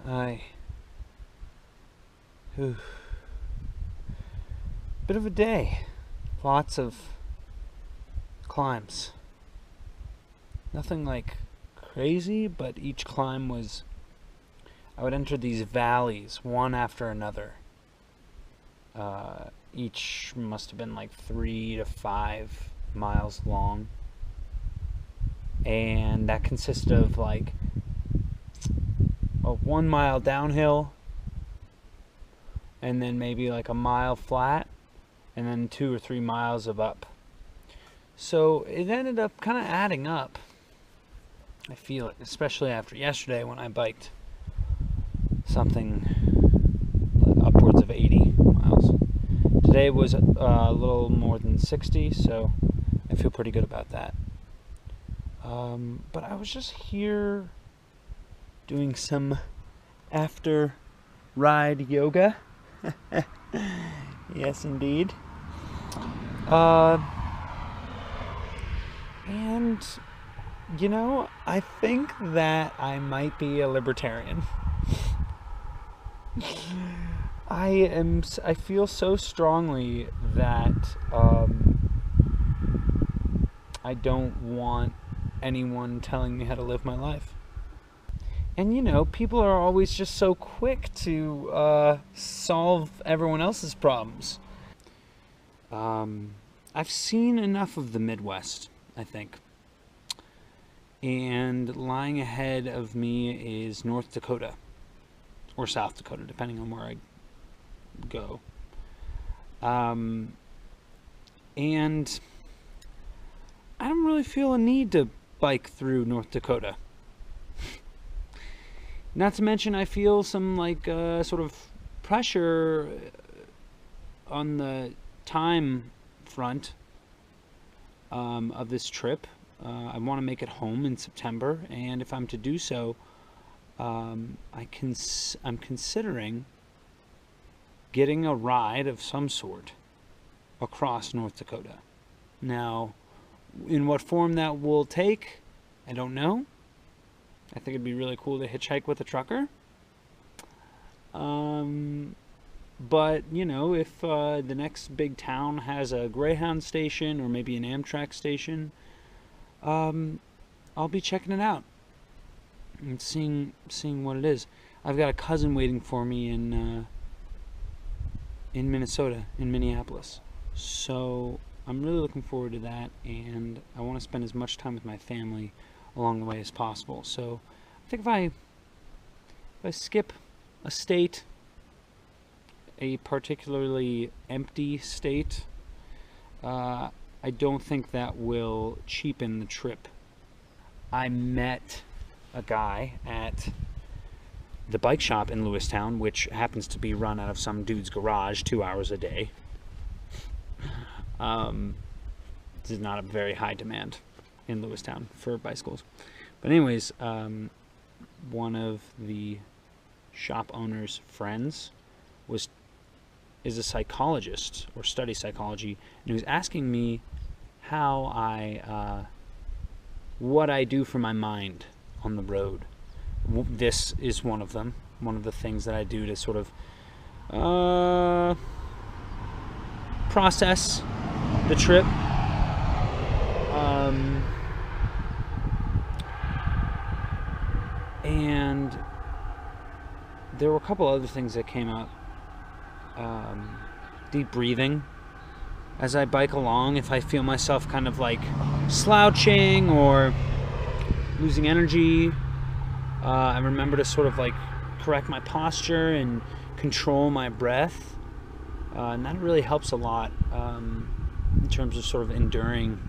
Hi. Whew. Bit of a day. Lots of climbs. Nothing like crazy, but each climb was... I would enter these valleys, one after another. Each must have been like 3 to 5 miles long. And that consisted of like a 1 mile downhill, and then maybe like a mile flat, and then 2 or 3 miles of up. So it ended up kind of adding up. I feel it, especially after yesterday when I biked something upwards of 80 miles. Today was a little more than 60, so I feel pretty good about that. But I was just here doing some after ride yoga. Yes, indeed. And you know, I think that I might be a libertarian. I feel so strongly that I don't want anyone telling me how to live my life. And you know, people are always just so quick to solve everyone else's problems. I've seen enough of the Midwest, I think. And lying ahead of me is North Dakota, or South Dakota, depending on where I go. And I don't really feel a need to bike through North Dakota. Not to mention, I feel some like sort of pressure on the time front of this trip. I want to make it home in September, and if I'm to do so, I'm considering getting a ride of some sort across North Dakota. Now, in what form that will take, I don't know. I think it'd be really cool to hitchhike with a trucker. But, you know, if the next big town has a Greyhound station or maybe an Amtrak station, I'll be checking it out and seeing what it is. I've got a cousin waiting for me in Minnesota, in Minneapolis. So I'm really looking forward to that, and I want to spend as much time with my family along the way as possible. So I think if I skip a state, a particularly empty state, I don't think that will cheapen the trip. I met a guy at the bike shop in Lewistown, which happens to be run out of some dude's garage 2 hours a day. This is not a very high demand in Lewistown for bicycles. But anyways, one of the shop owner's friends is a psychologist, or studies psychology, and he was asking me how what I do for my mind on the road. This is one of them, one of the things that I do to sort of process the trip. And there were a couple other things that came up. Deep breathing as I bike along. If I feel myself kind of like slouching or losing energy, I remember to sort of like correct my posture and control my breath, and that really helps a lot in terms of sort of enduring,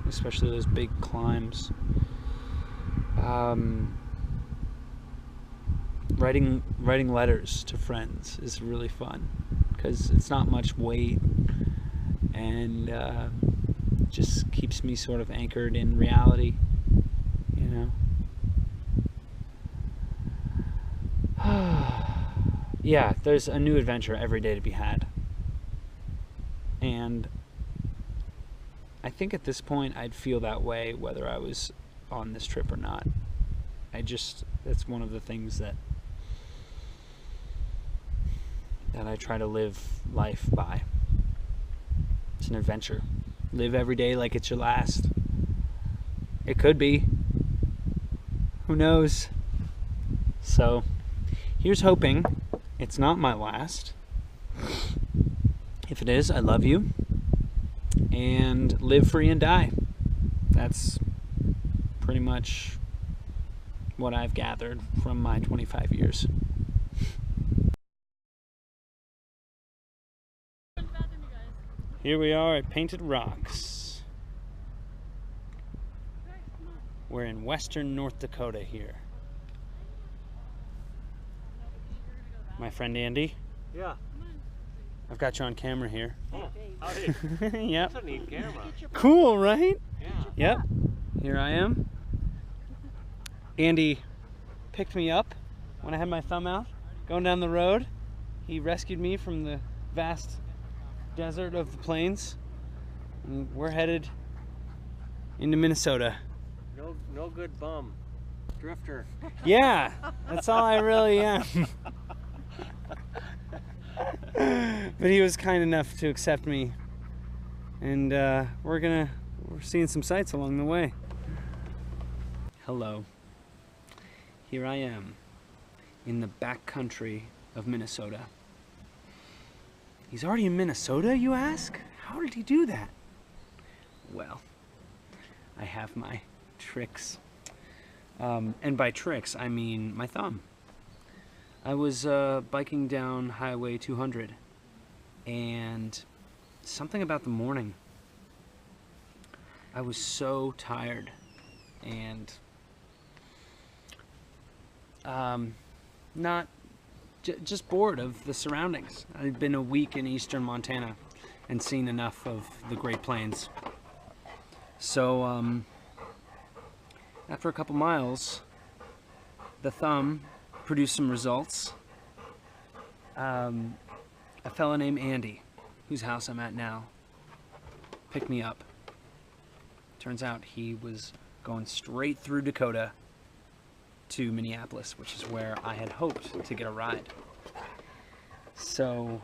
especially those big climbs. Writing letters to friends is really fun because it's not much weight, and just keeps me sort of anchored in reality, you know. Yeah, there's a new adventure every day to be had, and I think at this point I'd feel that way whether I was on this trip or not. That's one of the things that that I try to live life by. It's an adventure. Live every day like it's your last. It could be. Who knows? So, here's hoping it's not my last. If it is, I love you. And live free and die. That's pretty much what I've gathered from my 25 years. Here we are at Painted Rocks. We're in western North Dakota here. My friend Andy. Yeah. I've got you on camera here. Oh, howdy. Yep. That's a neat camera. Cool, right? Yeah. Yep. Here I am. Andy picked me up when I had my thumb out, going down the road. He rescued me from the vast desert of the plains. And we're headed into Minnesota. No good bum. Drifter. Yeah, that's all I really am. But he was kind enough to accept me. And we're seeing some sights along the way. Hello. Here I am in the back country of Minnesota. He's already in Minnesota, you ask? How did he do that? Well, I have my tricks. And by tricks, I mean my thumb. I was biking down Highway 200, and something about the morning, I was so tired and just bored of the surroundings. I'd been a week in eastern Montana and seen enough of the Great Plains. So after a couple miles, the thumb produced some results. A fella named Andy, whose house I'm at now, picked me up. Turns out he was going straight through Dakota to Minneapolis, which is where I had hoped to get a ride. So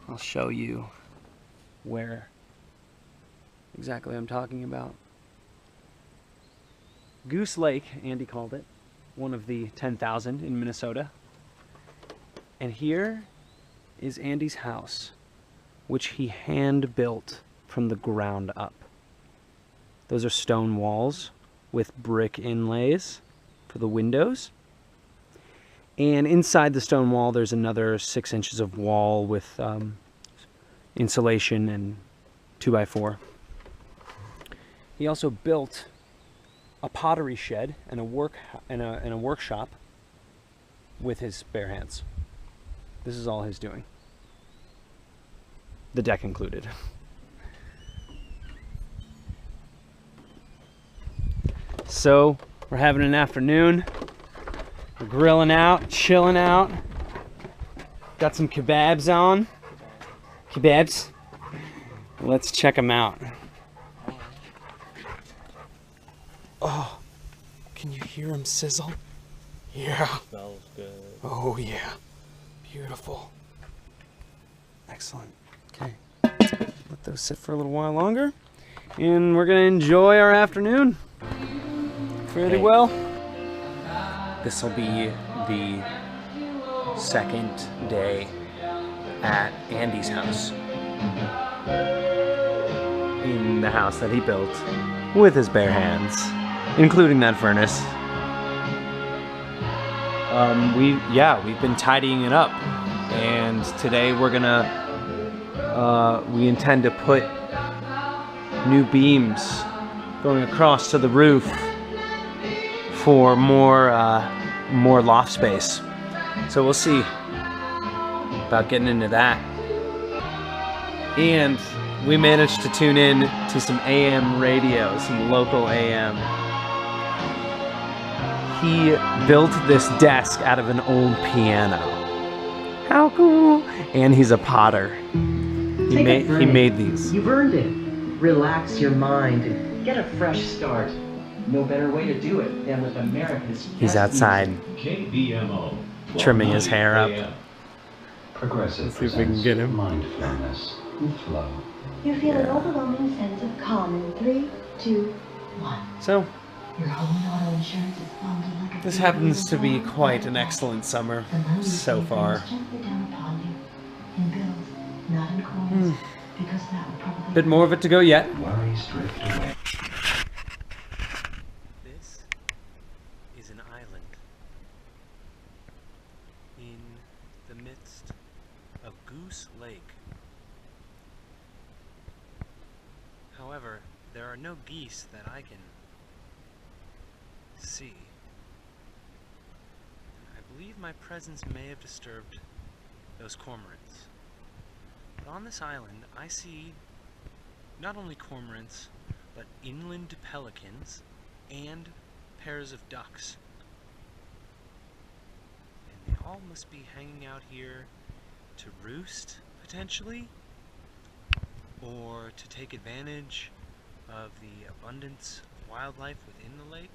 I'll show you where exactly I'm talking about. Goose Lake, Andy called it, one of the 10,000 in Minnesota. And here is Andy's house, which he hand built from the ground up. Those are stone walls with brick inlays for the windows. And inside the stone wall, there's another 6 inches of wall with insulation and 2x4. He also built a pottery shed and a workshop with his bare hands. This is all his doing. The deck included. So we're having an afternoon. We're grilling out, chilling out. Got some kebabs on. Kebabs. Let's check them out. Oh, can you hear them sizzle? Yeah. Smells good. Oh yeah. Beautiful. Excellent. Okay. Let those sit for a little while longer. And we're gonna enjoy our afternoon fairly well. This will be the second day at Andy's house. In the house that he built with his bare hands, including that furnace. We've been tidying it up, and today we're gonna we intend to put new beams going across to the roof for more loft space. So we'll see about getting into that. And we managed to tune in to some AM radio, some local AM. He built this desk out of an old piano. How cool! And he's a potter. He made these. You've earned it. Relax your mind and get a fresh start. No better way to do it than with America's He's outside KBMO, trimming his hair up. Progressive Let's see if we can get him. mindfulness with flow. You feel an overwhelming sense of calm in 3, 2, 1. So, Your home auto insurance is bundled like a this beautiful happens to be ball. quite an excellent summer The loan you so pay far. falls gently down upon you in bills, not in coins, because that would probably Bit more of it to go yet. Worries drift away. This is an island in the midst of Goose Lake. However, there are no geese that I can see. I believe my presence may have disturbed those cormorants. But on this island, I see not only cormorants, but inland pelicans and pairs of ducks. And they all must be hanging out here to roost, potentially, or to take advantage of the abundance of wildlife within the lake.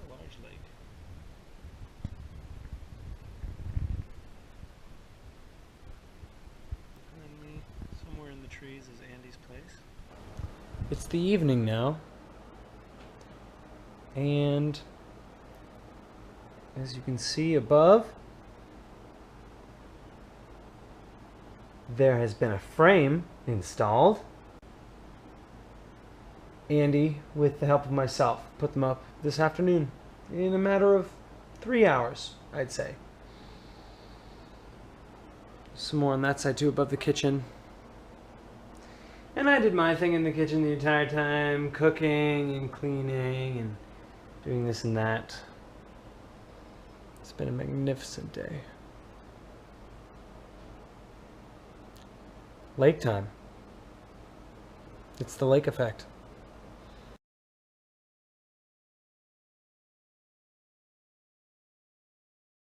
A large lake. Currently, somewhere in the trees is Andy's place. It's the evening now, and as you can see above, there has been a frame installed. Andy, with the help of myself, put them up this afternoon in a matter of 3 hours, I'd say. Some more on that side too, above the kitchen. And I did my thing in the kitchen the entire time, cooking and cleaning and doing this and that. It's been a magnificent day. Lake time. It's the lake effect.